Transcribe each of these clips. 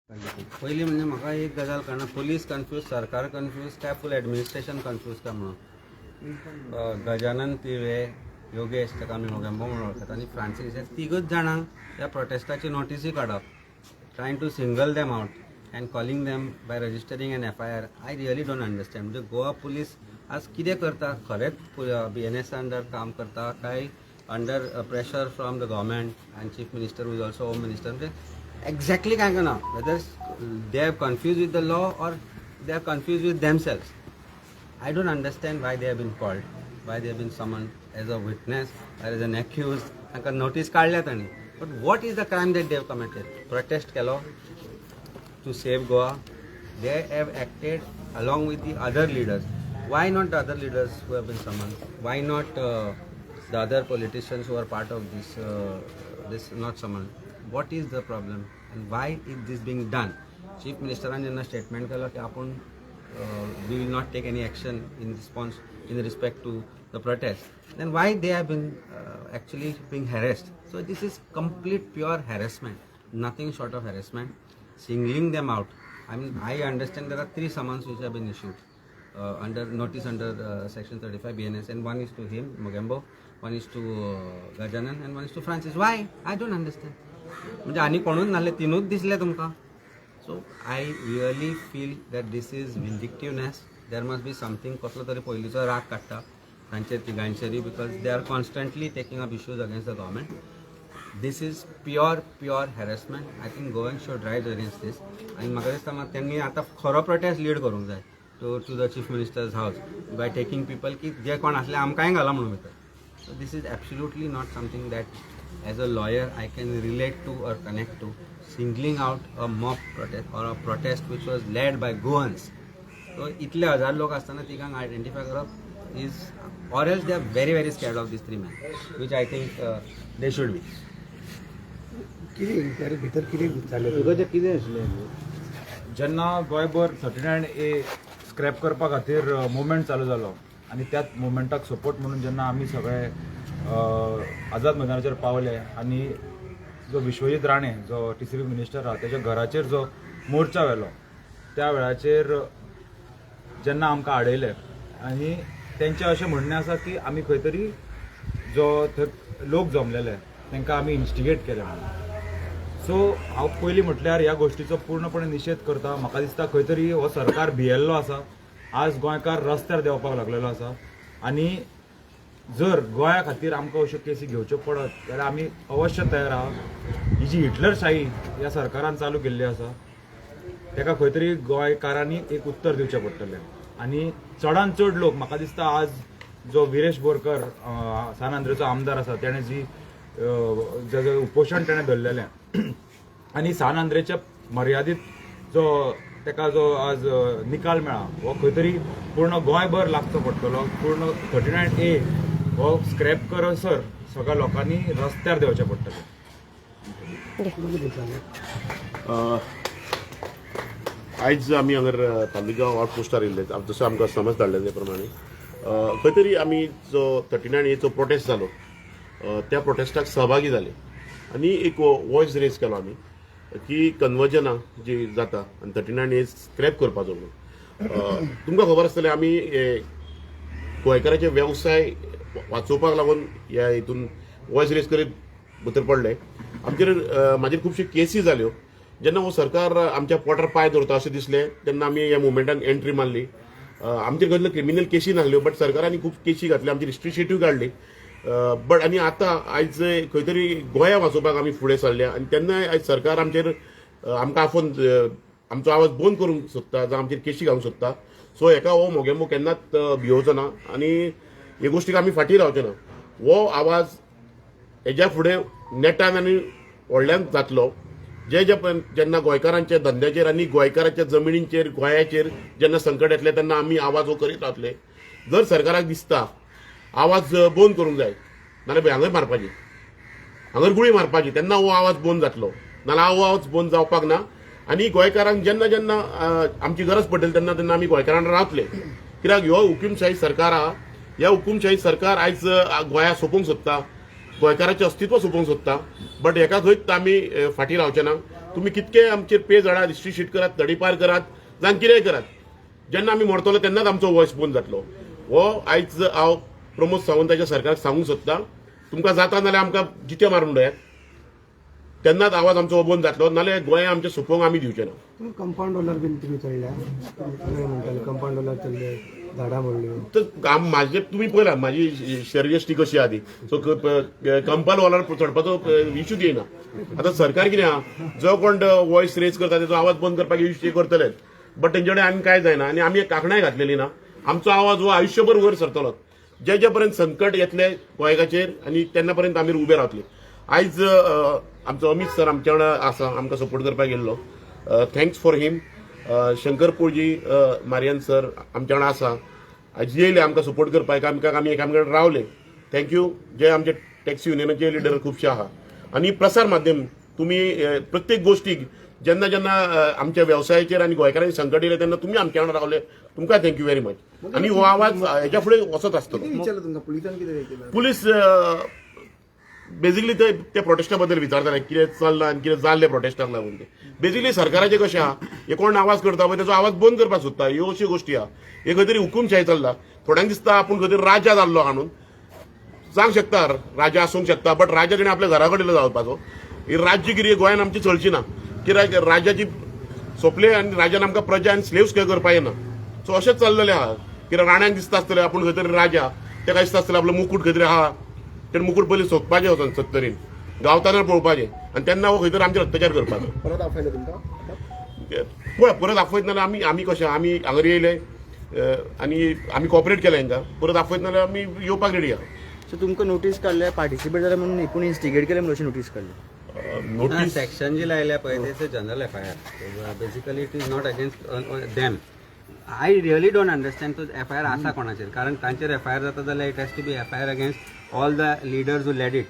पहिली म्हणजे म्हाका एक गजाल कळना, पुलीस कन्फ्यूज, सरकार कन्फ्यूज काय फूल एडमिनिस्ट्रेशन कन्फ्यूज काय म्हणून. गजानन तिळवे, योगेश ताका आमी मोगेंबो म्हणून वळखतात आनी फ्रांसीस हे तिगूच जाणांक त्या प्रोटेस्टाची नोटीसी काडप, trying to single them out and calling them by registering an FIR. I really don't understand. म्हणजे गोवा पुलीस आज कितें करता? खरेंच BNS अंडर काम करता काय under pressure from the government and chief minister who is also home minister? म्हणजे exactly काय करना, weather they are confused with the law or they are confused with themselves. I don't understand why they have been called, why they have been summoned as a witness or as an accused. तांकां notice काडल्या तांणी. But what is the crime that they have committed? Protest केलो to save Goa. They have acted along with the other leaders. Why not the other leaders who have been summoned? Why not the other politicians who are part of this not summoned? What is the problem and why is this being done? Chief मिनिस्टरान जेन्ना statement केलो की आपूण we will not take any action in response in respect to the protest, then why they have been actually being harassed? So this is complete pure harassment, nothing short of harassment, singling them out. I understand there are 3 summons which have been issued under notice under section 35 BNS, and one is to him, Mogembo, one is to Gajanan, and one is to Francis. Why? I don't understand. म्हणजे आनी कोणूच नासले, तीनूच दिसले तुमकां. So I really feel that this is vindictiveness. There must be something, कसलो तरी पयलींचो राग काडटा तांचे तिगांचेरी, because they are constantly taking up issues against the government. This is pure harassment. I think Goans should rise against this. आणि म्हाका दिसता त्यांनी आतां खरो प्रोटेस्ट लीड करूंक जाय to the chief minister's house by taking people की जे कोण असले आमकांय घाला म्हणून भितर. So this is absolutely not something that as a lawyer I can relate to or connect to. Singling out a mob protest or a protest which was led by Goans. So इतले हजार लोक असताना तिकांक identify करप is, or else they are very scared of these 3 men, which I think they should be. कितें भितर कितें जालें? तुगें कितें आसलें जेन्ना गोंयभर 39A स्क्रॅप करपा खातीर मुवमेंट चालू जालो आनी त्याच मुवमेंटाक सपोर्ट म्हणून जेन्ना आमी सगळे आझाद मैदानाचेर पावले आनी जो विश्वजीत राणे जो TCP मिनिस्टर आहा त्याच्या घराचेर जो मोर्चा व्हेलो त्या वेळाचेर जेन्ना आमकां आडयले आनी तेंचें अशें म्हणणें आसा की आमी खंय तरी जो थंय लोक जमलेले तांकां आमी इन्स्टिगेट केले म्हणून. सो हांव पयलीं म्हटल्यार ह्या गोश्टीचो पूर्णपणे निशेध करता. म्हाका दिसता खंय तरी हो सरकार भियेल्लो आसा. आज गोंयकार रस्त्यार देंवपाक लागलेलो आसा आनी जर गोंया खातीर आमकां अश्यो केसी घेवच्यो पडत जाल्यार आमी अवश्य तयार आहा. ही जी हिटलरशाही ह्या सरकारान चालू केल्ली आसा ताका खंय तरी गोंयकारांनी एक उत्तर दिवचें पडटलें. आनी चडांत चड लोक म्हाका दिसता आज जो विरेश बोरकर सान आंद्रेचो आमदार आसा तेणें जी जें उपोशण तेणें धरलेलें आनी सान आंद्रेच्या मर्यादीत जो ताका जो आज निकाल मेळ्ळा हो खंय तरी पूर्ण गोंयभर लागचो पडटलो. पूर्ण 39A हो स्क्रॅप करसर सगळ्या लोकांनी रस्त्यार देंवचें पडटलें. आयज आमी हांगर तालुका आउटपोस्टार येयल्ले जसो आमकां समज धाडले ते प्रमाणे खंय तरी आमी जो 39Aचो प्रोटेस्ट जालो त्या प्रोटेस्टाक सहभागी जाले आनी एक वॉयस रेज केलो आमी की कन्वर्जनां जी जाता आनी 39A स्क्रॅप करपाचो म्हणून. तुमकां खबर आसतलें आमी गोंयकाराचे वेवसाय वाचोवपाक लागून ह्या हितून वॉयस रेज करीत भितर पडले. म्हाजेर खुबश्यो केसी जाल्यो. जेन्ना हो सरकार आमच्या पोटार पांय दवरता अशें दिसलें तेन्ना आमी ह्या मुवमेंटान एंट्री मारली. आमचेर कसल्यो क्रिमिनल केसी नासल्यो बट सरकारांनी खूब केसी घातल्यो, आमची रिस्ट्रिक्टिव्ह काडली. बट आनी आतां आयज खंय तरी गोंया वाचोवपाक आमी फुडें सरले आनी तेन्ना आयज सरकार आमचेर आमकां आफोवन आमचो आवाज बंद करूंक सोदता जावं आमचेर केशी घालूंक सोदता. सो हेका हो मोगेंबो केन्नाच भिवचो ना आनी हे गोश्टीक आमी फाटीं रावचे ना. हो आवाज हेज्या फुडें नेटान आनी व्हडल्यान जातलो. जेन्ना गोंयकारांच्या धंद्याचेर आनी गोंयकारांच्या जमिनींचेर गोंयाचेर जेन्ना संकट येतलें तेन्ना आमी आवाज हो करीत रावतले. जर सरकाराक दिसता आवाज बंद करूंक जाय नाल्यार हांगर मारपाची, हांगर गुळी मारपाची, तेन्ना हो आवाज बंद जातलो. नाल्यार हो आवाज बंद जावपाक ना. आनी गोंयकारांक जेन्ना जेन्ना आमची गरज पडटली तेन्ना तेन्ना आमी गोंयकारांक रावतले. कित्याक ह्यो हुकुमशाही सरकार आहा, ह्या हुकुमशाही सरकार आयज गोंया सोंपोवंक सोदता, गोंयकाराचें अस्तित्व सोंपोवंक सोदता. बट हेका खंयच आमी फाटीं रावचे ना. तुम्ही कितके आमचेर पेज हाडात, हिस्ट्री शीट करात, तडीपार करात, जावं कितेंय करात, जेन्ना आमी मरतलो तेन्नाच आमचो वॉयस बंद जातलो. हो आयज हांव प्रमोद सावंताच्या सरकाराक सांगूंक सोदतां, तुमकां जाता नाल्यार आमकां जिते मारून उडयात, तेन्नाच आवाज आमचो बंद जातलो, नाल्यार गोंया आमच्या सोपोवंक आमी दिवचे ना. कंपाऊंड वॉलार बीन तुम्ही चढल्या म्हणटाले कंपाऊंड वॉलार चढले, झाडां मोडल्यो. तर माझे तुम्ही पळयला माझी शर्यश्टी कशी आहा ती. सो कंपाऊंड वॉलार चडपाचो इश्यू येना. आतां सरकार कितें आहा, जो कोण वॉयस रेज करता तेजो आवाज बंद करपाक इश्यू करतलेच, बट तेंचे कडेन आनी कांय जायना आनी आमी एक कांकणाय घातलेली ना. आमचो आवाज हो आयुश्यभर वयर सरतलो, जे पर्यंत संकट येतले गोंयकाचेर आनी तेन्ना पर्यंत आमी उबे रावतले. आयज आमचो अमित सर आमच्या वांगडा आसा, आमकां सपोर्ट करपाक येयल्लो. Thanks for him. Shankar Polji Marian sir आमच्या वांगडा आसा, आयज येयले आमकां सपोर्ट करपाक, आमी एकामेकांकडे रावले. थँक्यू. जे आमचे टॅक्सी युनियनाचे लिडर खुबशे आहा आनी प्रसार माध्यम, तुम्ही प्रत्येक गोष्टीक जेन्ना जेन्ना आमच्या व्यवसायाचेर आनी गोंयकारांनी संकट येयलें तेन्ना तुम्ही आमच्या वांगडा रावले. तुमकां थँक्यू व्हेरी मच. आनी हो आवाज हेच्या फुडें वचत आसतलो. विचारलं तुमकां पुलिसान कितें केलं? पुलीस बेजिकली ते प्रोटेस्टा बद्दल विचारताले कितें चल्लां आनी कितें जाल्लें प्रोटेस्टाक लागून. ते बेजिकली सरकाराचें कशें आहा, हे कोण आवाज करता पळय तेजो आवाज बंद करपाक सोदता, ह्यो अश्यो गोश्टी आहा. हे खंय तरी हुकूमशाही चल्ला. थोड्यांक दिसता आपूण खंय तरी राजा जाल्लो हाणून सांग शकता, राजा आसूंक शकता, बट राजा तेणें आपल्या घरा कडेन जावपाचो. ही राज्यगिरी गोंयान आमची चलची ना. कित्याक राजाची सोंपले आनी राजान आमकां प्रजा आनी स्लेव्स खंय करपा येना. सो अशेंच चल्लेलें आहा. कित्याक राण्यांक दिसता आसतलें आपूण खंय तरी राजा, तेका दिसता आसतलें आपलो मुकूट खंय तरी आहा, तेणें मुकूट पयलीं सोदपाचें वचून सत्तरीन गावताना पळोवपाचें आनी तेन्ना हो खंय तरी आमचेर अत्याचार करपाचो. परत आपयलं तुमकां? पळय परत आफयत नाल्यार आमी कशें आमी हांगा येयले आनी आमी कॉपरेट केलें हांकां. परत आफयत नाल्यार आमी येवपाक रेडी आहा. सो तुमकां नोटीस काडल्या, पार्टिसिपेट जाल्या म्हणून एकूण इन्स्टिगेट केले म्हणून अशी नोटीस काडली? नोटीस सेक्शन जी लायल्या पळय तेच general FIR. Basically it is not against them. I really don't understand तो FIR आसा कोणाचेर, कारण तांचेर FIR जाता जाल्यार it has to be FIR against all the leaders who led it,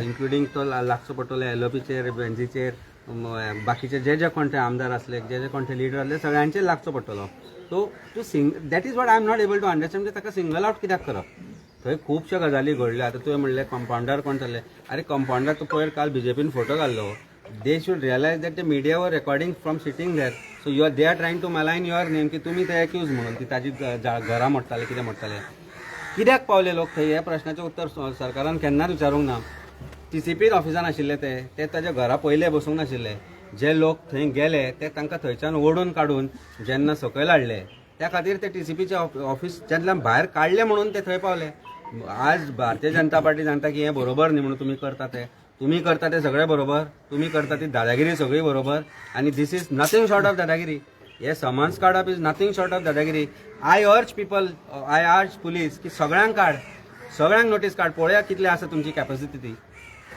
including तो लागचो पडटलो LOPचेर, बेंजीचेर, बाकीचे जे कोणते आमदार असले, जे कोणते लिडर असले, सगळ्यांचेर लागचो पडटलो. So to that is what I am not able to understand. म्हणजे ताका सिंगल आउट कित्याक करप? थंय खुबश्यो गजाली घडल्यो. आतां तुवें म्हणलें कंपाऊंडर कोण जाल्ले. अरे कंपाऊंडर तूं पयर काल BJPन फोटो घाल्लो. They should realise that the media were recording from sitting there. So they are trying to malign your name की तुमी ते एक्यूज म्हणून की ताजी घरां मोडटाले, कितें मोडटाले. कित्याक पावले लोक थंय? ह्या प्रश्नाचें उत्तर सरकारान केन्नाच विचारूंक ना. TCP ऑफिसान आशिल्ले ते ताच्या घरा पयले बसूंक नाशिल्ले. जे लोक थंय गेले ते तांकां थंयच्यान ओडून काडून जेन्ना सकयल हाडले, त्या खातीर ते TCPचे ऑफिस जेन्ना भायर काडले म्हणून ते थंय पावले. आज भारतीय जनता पार्टी सांगता की हें बरोबर न्ही म्हणून तुम्ही करता ते सगळे बरोबर, तुम्ही करता ती दादागिरी सगळी बरोबर. आनी this is nothing short of दादागिरी. हे समन्स काडप इज नथिंग शॉर्ट ऑफ दादागिरी. आय अर्ज पुलीस की सगळ्यांक नोटीस काड, पळया कितली आसा तुमची कॅपॅसिटी ती.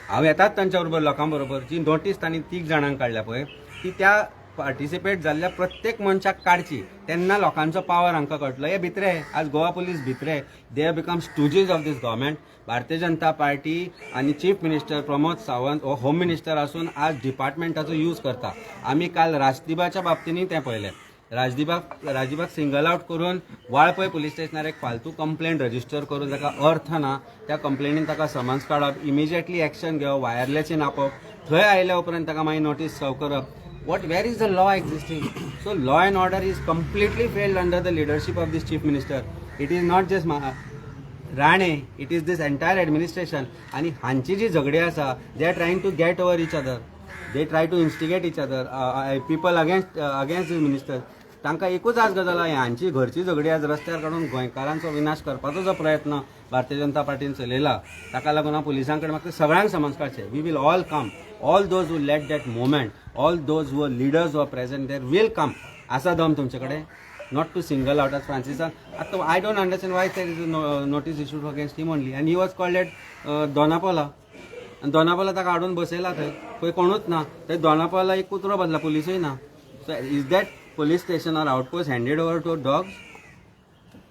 हांव येतात तांच्या बरोबर, लोकां बरोबर. जी नोटीस तांणी 3 जाणांक काडल्या पळय ती त्या पार्टिसिपेट जाल्ल्या प्रत्येक मनशाक काडची, तेन्ना लोकांचो पावर हांकां कळटलो. हे भितरे आज गोवा पुलीस भितरे, they have become stooges of this government. Bharatiya Janata Party आनी चीफ मिनिस्टर प्रमोद सावंत हो होम मिनिस्टर आसून आज डिपार्टमेंटाचो यूज करता. आमी काल राजदीपाच्या बाबतींनी तें पळयलें. राजदीपाक सिंगल आउट करून वाळपय पुलीस स्टेशनार एक फालतू कंप्लेंट रजिस्टर करून ताका अर्थ ना, त्या कंप्लेनीन ताका समन्स काडप, इमिजिएटली एक्शन घेवप, वायरलेसीन आपप, थंय आयल्या उपरांत ताका मागीर नोटीस सर्व करप. where is the law existing? So law and order is completely failed under the leadership of this chief minister. It is not just Rane, it is this entire administration. आणि हांची जी झगडी आसा, they are trying to get over each other. They try to instigate each other. People against this minister. तांकां एकूच आज गजाल आहा, हांची घरची झगडी आज रस्त्यार काडून गोंयकारांचो विनाश करपाचो जो प्रयत्न भारतीय जनता पार्टीन चलयला, ताका लागून हांव पुलिसां कडेन म्हाका सगळ्यांक समज काडचें. We will all come, all those who let that moment, all those who leaders who are present there will come. आसा दम तुमचे कडेन, not to single out as फ्रांसिसान. आतां I don't understand why there is notice issued against him only, and he was called at Dona Paula. आनी दोनापावला ताका हाडून बसयला थंय कोणूच ना. थंय दोनापावला एक कुत्रो बसला, पुलिसूय ना. So is that police station or outpost handed over to dogs?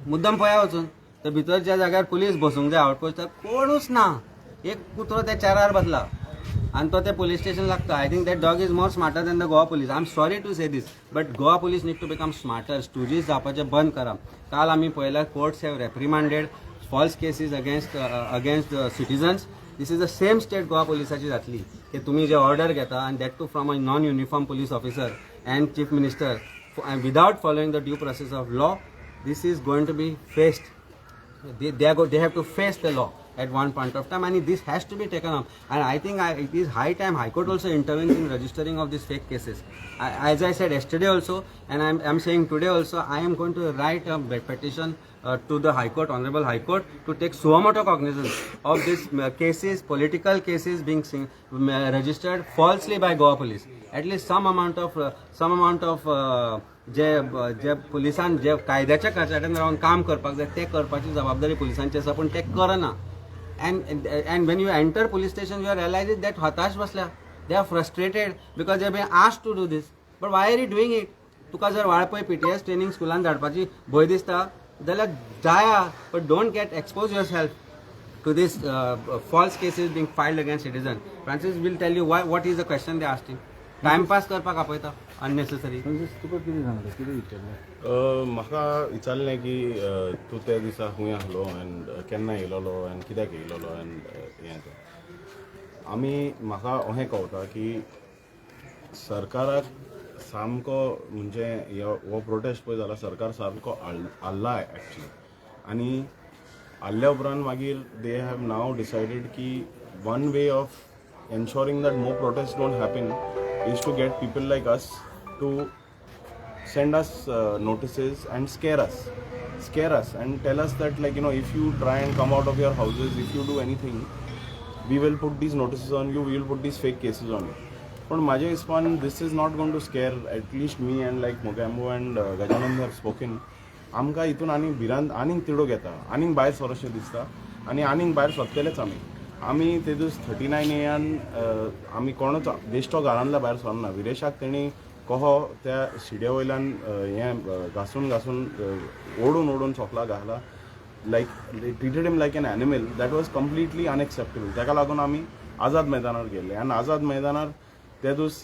मुद्दम पळया वचून तर भितर ज्या जाग्यार पुलीस बसूंक जाय आउटपोस्टार कोणूच ना. एक कुत्रो त्या चारार बसला आनी तो ते पुलीस स्टेशन लागता. I think that dog is more smarter than the Goa police. I am sorry to say this, but Goa police need to become smarter. Stooges जावपाचें बंद करप. काल आमी पळयल्यार courts have reprimanded false cases against citizens this is the same state Goa पुलिसाची जातली की तुम्ही जे ऑर्डर घेता आनी that to from a non uniform police officer and chief minister without following the due process of law, this is going to be faced. They have to face the law at one point of time, and this has to be taken up. And I think it is high time High Court also intervenes in registering of these fake cases. As I said yesterday also, and I'm saying today also, I am going to write a petition to the High Court, Honorable High Court, to take suo cognizance of these cases, political cases being registered falsely by Goa Police. At least some amount of जे पुलिसान जे कायद्याच्या कचाट्यान रावन काम करपाक जाय ते करपाची जबाबदारी पुलिसांची आसा, पूण ते करना. And when you enter police station, you realize that hatash basल्या, they are frustrated because they have been asked to do this, but why are you doing it? तुका जर वाळपय PTS ट्रेनिंग स्कुलान धाडपाची भंय दिसता जाल्यार जाया, but don't get expose yourself to this false cases being filed against citizen. Francis will tell you what is the question they asked him. Time pass करपाक आपयता unnecessary. तुका कितें सांगलें, कितें विचारलें? म्हाका विचारलें की तूं त्या दिसा खूंय आसलो एंड केन्ना येयलोलो एंड कित्याक येयलोलो एंड हें तें. म्हाका अहें कळटा की सरकाराक सामको म्हणजे हो प्रोटेस्ट पळय जाल्यार सरकार सारको आल्ला एक्चुली, आनी आल्ल्या उपरांत मागीर दे हॅव नाव डिसायडेड की one way of ensuring that more protests don't happen is to get people like us to send us notices and scare us and tell us that, like, if you try and come out of your houses, if you do anything, we will put these notices on you, we will put these fake cases on you. But Maja Ispan, this is not going to scare at least me, and like Mogambo and Gajanand have spoken. आमकां हितून आनीक भिरांत आनीक तिडो घेता, आनीक भायर सरशें दिसता, आनी आनीक भायर सरतलेच आमी ते दीस 39A आमी कोणूच बेश्टो घरांतल्या भायर सरना. विरेशाक तेणी कहो त्या शिड्या वयल्यान हें घासून ओडून चोकला घाला, like treated him like an animal. That was completely unacceptable. ताका लागून आमी आझाद मैदानार गेले, आनी आझाद मैदानार ते दीस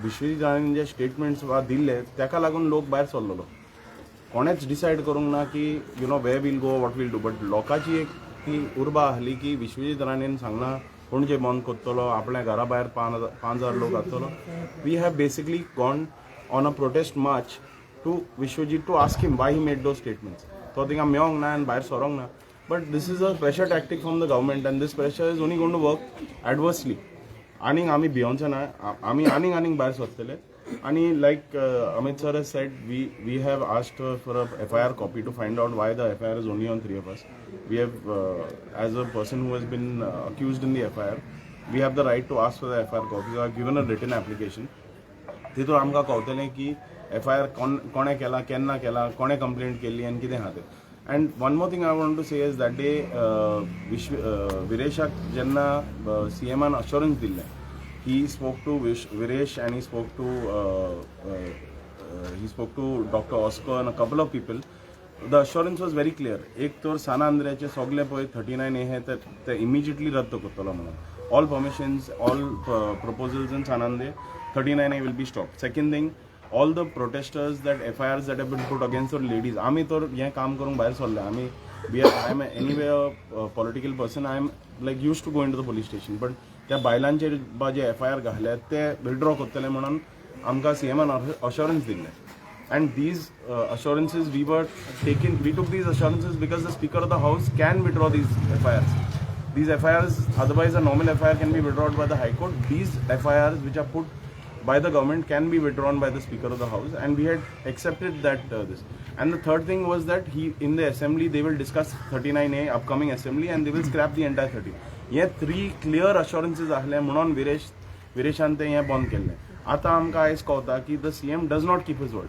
विश्वजीत राणेन जे स्टेटमेंट्स दिल्ले ताका लागून लोक भायर सरलेलो. कोणेच डिसायड करूंक ना की we will go, what will do. But लोकांची एक ती उर्बा आहली की विश्वजीत राणेन सांगला पणजे बंद करतलो, आपल्या घरा भायर 5,000 लोक घातलो. We have basically gone on a protest march to Vishwajit to ask him why he made those statements. तो थिंगा मेळोंक ना आनी भायर सरोंक ना. But this is a pressure tactic from the government, and this pressure is only going to work adversely. आनीक आमी भियोंचे ना, आमी आनीक भायर सरतले. And like Amit sir has said, we have asked for a FIR copy to find out why the FIR is only on 3 of us. We have, as a person who has been accused in the FIR, we have the right to ask for the FIR copy. So I have given a written application. तितून आमकां कळटलें की FIR कोणे केला, केन्ना केला, कोणे complaint केली आनी कितें आहा तें. And one more thing I want to say is that day Vireshak जेन्ना CMan assurance दिल्लें, he spoke to Viresh and he spoke to Dr. Oscar and a couple of people. The assurance was very clear. एक तर साना आंध्रेचे सगळे पळय 39A हे ते immediately रद्द करतलो म्हणून. All permissions, all proposals in Sanande, 39A will be stopped. Second thing, all the protesters that FIRs that have been put against the ladies, आमी तर हें काम करूंक भायर सरले. I am anyway a political person. I am like used to go into the police station, but त्या बायलांचे जे FIR घातले ते विड्रॉ करतले म्हणून आमकां CMan assurance दिल्ले. And these assurances we took these assurances because the Speaker of the House can withdraw these FIRs. These FIRs, otherwise a normal FIR can be withdrawn by the High Court. These FIRs which are put by the government can be withdrawn by the Speaker of the House, and we had accepted that this. And the third thing was that in the assembly they will discuss 39A upcoming assembly and they will scrap the entire 30. हे 3 clear अश्योरन्सीस आसले म्हणून विरेशान ते हें बंद केल्लें. आतां आमकां आयज कळटा की the CM does not keep his word.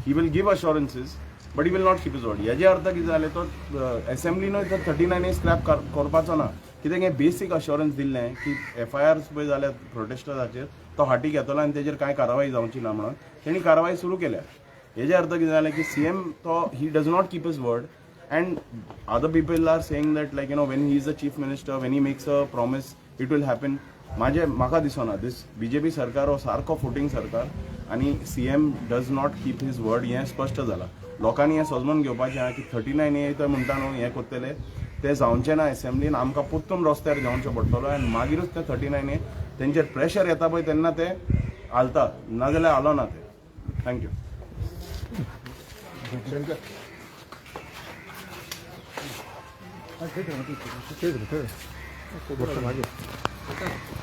He will give assurances but he will not keep his word. हेजे अर्थ कितें जालें, तो असेंब्लीनूय तर 39A स्क्रॅप करपाचो ना. कित्याक हें बेसीक अश्योरन्स दिल्लें की FIRs पळय जाल्यार प्रोटेस्टर्साचेर तो हाती घेतलो आनी तेजेर कांय कारवाई जावची ना म्हणून तेणी कारवाई सुरू केल्या. हेजे अर्थ कितें जालें की CM तो he does not keep his word. And other people are saying that, like, when he is the chief minister, when he makes a promise, it will happen. म्हाका दिसना this BJP सरकार हो सारको फुटींग सरकार, आनी CM does not keep his word. हें स्पश्ट जालां. लोकांनी हें समजून घेवपाचें आहा की 39A तो म्हणटा न्हू हें करतले, ते जावचें ना एसेंब्लीन आमकां पुत्तूम रस्त्यार घेवचो पडटलो आनी मागीरूच ते 39 तेंचेर प्रेशर येता पळय तेन्ना ते हालता नाजाल्यार हालो ना ते थँक्यू ते मागे